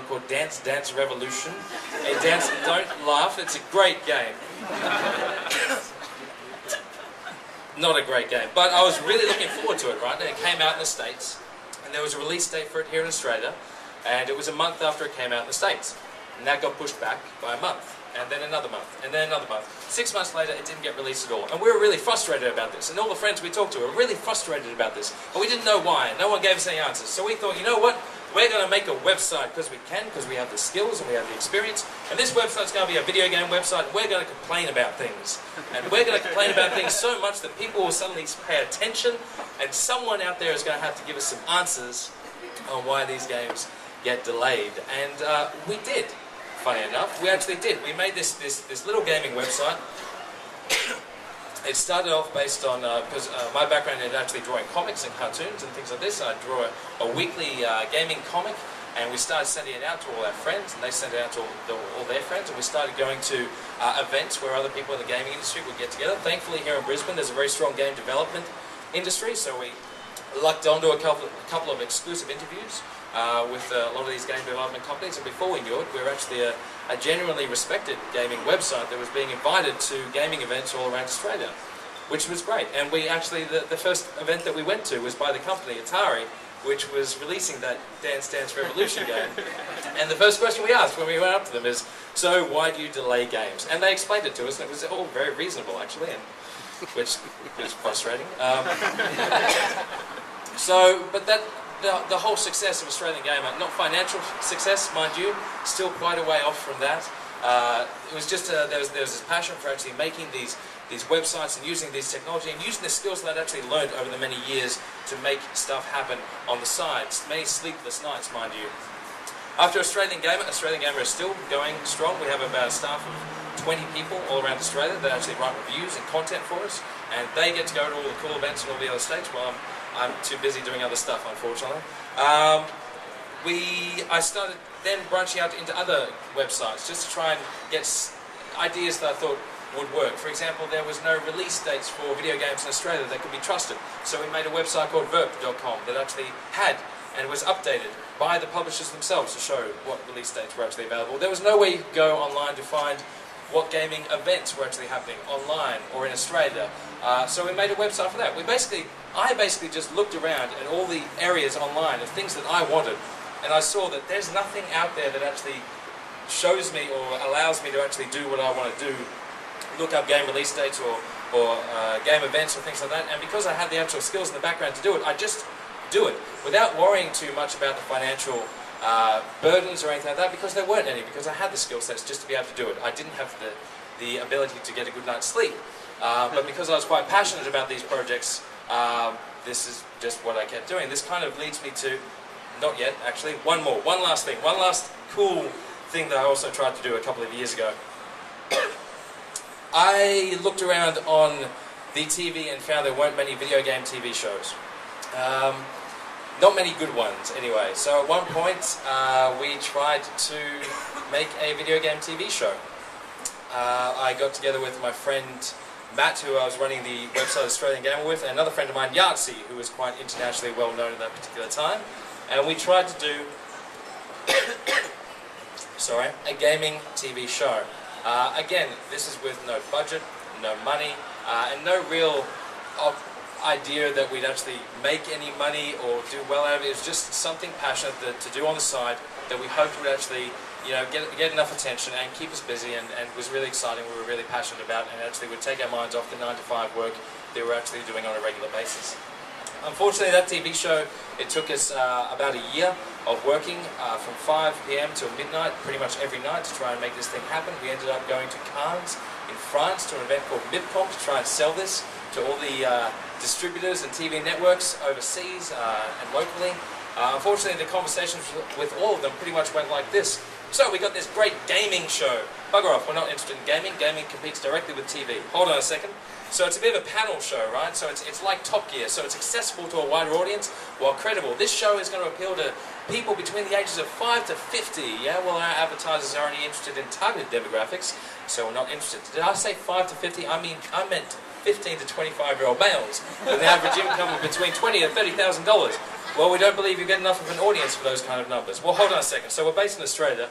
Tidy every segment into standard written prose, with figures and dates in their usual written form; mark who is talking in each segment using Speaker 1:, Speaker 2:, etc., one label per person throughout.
Speaker 1: one called Dance Dance Revolution. Don't laugh, it's a great game. Not a great game, but I was really looking forward to it, right? And it came out in the States, and there was a release date for it here in Australia, and it was a month after it came out in the States. And that got pushed back by a month, and then another month, and then another month. 6 months later, it didn't get released at all. And we were really frustrated about this, and all the friends we talked to were really frustrated about this. But we didn't know why, and no one gave us any answers. So we thought, you know what? We're going to make a website because we can, because we have the skills and we have the experience. And this website's going to be a video game website, and we're going to complain about things. And we're going to complain about things so much that people will suddenly pay attention, and someone out there is going to have to give us some answers on why these games get delayed. And we did. Funny enough, we actually did. We made this little gaming website. It started off based on, because my background is actually drawing comics and cartoons and things like this. I draw a weekly gaming comic, and we started sending it out to all our friends, and they sent it out to all their friends, and we started going to events where other people in the gaming industry would get together. Thankfully, here in Brisbane, there's a very strong game development industry, so we lucked onto a couple of exclusive interviews with a lot of these game development companies, and before we knew it, we were actually a genuinely respected gaming website that was being invited to gaming events all around Australia, which was great. And we actually, the first event that we went to was by the company Atari, which was releasing that Dance Dance Revolution game. And the first question we asked when we went up to them is, so why do you delay games? And they explained it to us, and it was all very reasonable actually, and which was frustrating. But the whole success of Australian Gamer, not financial success, mind you, still quite a way off from that. It was just there was this passion for actually making these websites and using this technology and using the skills that I'd actually learned over the many years to make stuff happen on the side. Many sleepless nights, mind you. After Australian Gamer is still going strong. We have about a staff of 20 people all around Australia that actually write reviews and content for us, and they get to go to all the cool events in all the other states while I'm too busy doing other stuff, unfortunately. I started then branching out into other websites just to try and get ideas that I thought would work. For example, there was no release dates for video games in Australia that could be trusted, so we made a website called verp.com that actually had and was updated by the publishers themselves to show what release dates were actually available. There was no way you could go online to find what gaming events were actually happening online or in Australia. So we made a website for that. I basically just looked around at all the areas online of things that I wanted, and I saw that there's nothing out there that actually shows me or allows me to actually do what I want to do, look up game release dates or game events or things like that. And because I had the actual skills in the background to do it, I just do it without worrying too much about the financial burdens or anything like that, because there weren't any, because I had the skill sets just to be able to do it. I didn't have the ability to get a good night's sleep, but because I was quite passionate about these projects, this is just what I kept doing. This kind of leads me to, not yet actually, one last cool thing that I also tried to do a couple of years ago. I looked around on the TV and found there weren't many video game TV shows. Not many good ones, anyway. So at one point, we tried to make a video game TV show. I got together with my friend Matt, who I was running the website Australian Gamer with, and another friend of mine, Yahtzee, who was quite internationally well known at that particular time. And we tried to do a gaming TV show. Again, this is with no budget, no money, and no real idea that we'd actually make any money or do well out of it. It was just something passionate to do on the side that we hoped would actually, get enough attention and keep us busy, and was really exciting. We were really passionate about, and actually would take our minds off the 9-to-5 work that we're actually doing on a regular basis. Unfortunately, that TV show, it took us about a year of working from 5 p.m. till midnight, pretty much every night, to try and make this thing happen. We ended up going to Cannes in France to an event called MIPCOM to try and sell this to all the distributors and TV networks overseas and locally. Unfortunately, the conversations with all of them pretty much went like this. So we got this great gaming show. Bugger off, we're not interested in gaming. Gaming competes directly with TV. Hold on a second. So it's a bit of a panel show, right? So it's like Top Gear. So it's accessible to a wider audience while credible. This show is going to appeal to people between the ages of 5 to 50. Yeah, well, our advertisers are only interested in targeted demographics, so we're not interested. Did I say 5 to 50? I meant 15 to 25-year-old males with an average income of between $20,000 and $30,000. Well, we don't believe you get enough of an audience for those kind of numbers. Well, hold on a second. So we're based in Australia.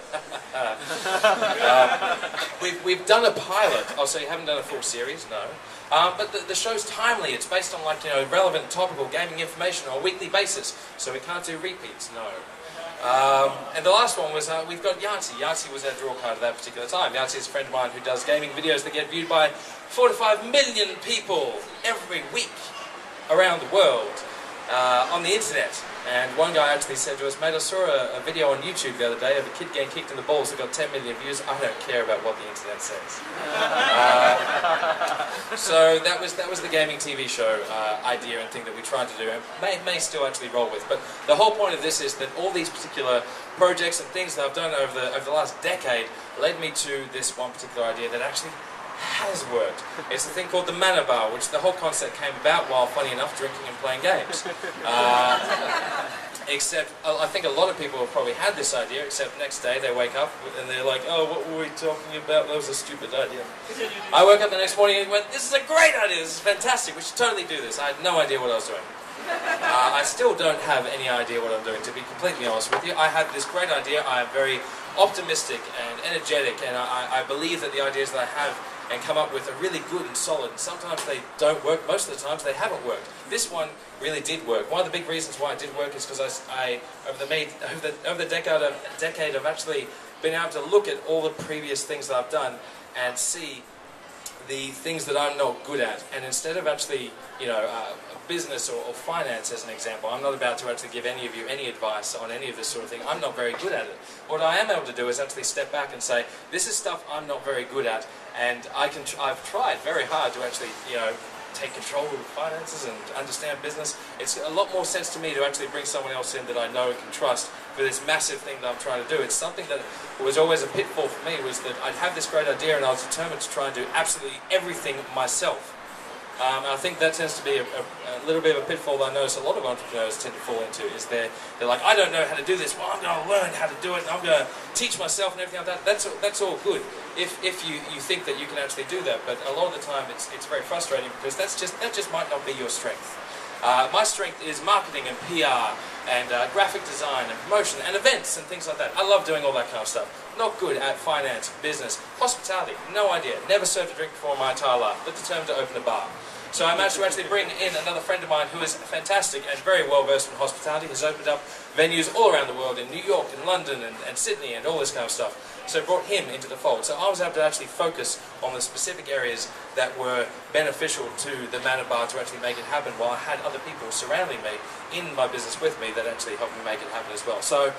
Speaker 1: We've done a pilot. Oh, so you haven't done a full series? No. But the show's timely. It's based on, like, relevant, topical gaming information on a weekly basis. So we can't do repeats. No. And the last one was, we've got Yahtzee. Yahtzee was our draw card at that particular time. Yahtzee is a friend of mine who does gaming videos that get viewed by 4 to 5 million people every week around the world on the internet. And one guy actually said to us, mate, I saw a video on YouTube the other day of a kid getting kicked in the balls that got 10 million views. I don't care about what the internet says. So that was the gaming TV show idea and thing that we tried to do, and may still actually roll with. But the whole point of this is that all these particular projects and things that I've done over the last decade led me to this one particular idea that actually has worked. It's a thing called the Mana Bar, which the whole concept came about while, funny enough, drinking and playing games. Except, I think a lot of people have probably had this idea, except next day they wake up and they're like, oh, what were we talking about? That was a stupid idea. I woke up the next morning and went, this is a great idea, this is fantastic, we should totally do this. I had no idea what I was doing. I still don't have any idea what I'm doing, to be completely honest with you. I had this great idea, I am very optimistic and energetic, and I believe that the ideas that I have and come up with are really good and solid. Sometimes they don't work, most of the times they haven't worked. This one really did work. One of the big reasons why it did work is because over the decade I've actually been able to look at all the previous things that I've done and see the things that I'm not good at. And instead of actually, business or finance as an example, I'm not about to actually give any of you any advice on any of this sort of thing. I'm not very good at it. What I am able to do is actually step back and say, this is stuff I'm not very good at, and I've tried very hard to actually, take control of finances and understand business. It's a lot more sense to me to actually bring someone else in that I know and can trust for this massive thing that I'm trying to do. It's something that was always a pitfall for me, was that I'd have this great idea and I was determined to try and do absolutely everything myself. And I think that tends to be a little bit of a pitfall that I notice a lot of entrepreneurs tend to fall into, is they're like, I don't know how to do this, well, I'm going to learn how to do it, and I'm going to teach myself and everything like that. That's all good, if you think that you can actually do that, but a lot of the time it's very frustrating, because that just might not be your strength. My strength is marketing and PR and graphic design and promotion and events and things like that. I love doing all that kind of stuff. Not good at finance, business, hospitality, no idea. Never served a drink before in my entire life, but determined to open a bar. So I managed to actually bring in another friend of mine who is fantastic and very well versed in hospitality, has opened up venues all around the world, in New York and London and Sydney and all this kind of stuff. So I brought him into the fold. So I was able to actually focus on the specific areas that were beneficial to the Mana Bar to actually make it happen, while I had other people surrounding me in my business with me that actually helped me make it happen as well. So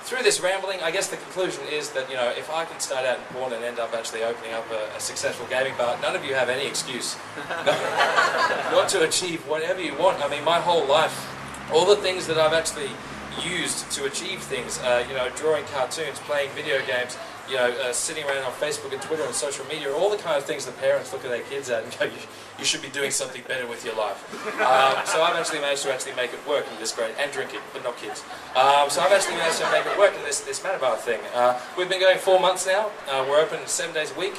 Speaker 1: through this rambling, I guess the conclusion is that, if I can start out in porn and end up actually opening up a successful gaming bar, none of you have any excuse not to achieve whatever you want. I mean, my whole life, all the things that I've actually used to achieve things, drawing cartoons, playing video games, sitting around on Facebook and Twitter and social media, all the kind of things that parents look at their kids at and go, you should be doing something better with your life. So I've actually managed to actually make it work in this great, and drinking, but not kids. So I've actually managed to make it work in this Mana Bar thing. We've been going 4 months now. We're open 7 days a week.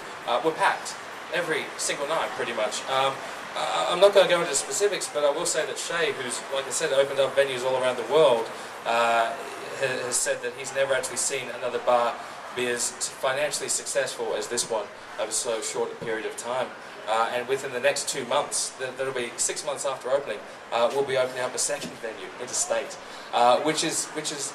Speaker 1: We're packed every single night, pretty much. I'm not going to go into specifics, but I will say that Shay, who's, like I said, opened up venues all around the world, has said that he's never actually seen another bar be as financially successful as this one over so short a period of time. And within the next 2 months, that'll be 6 months after opening, we'll be opening up a second venue interstate, which is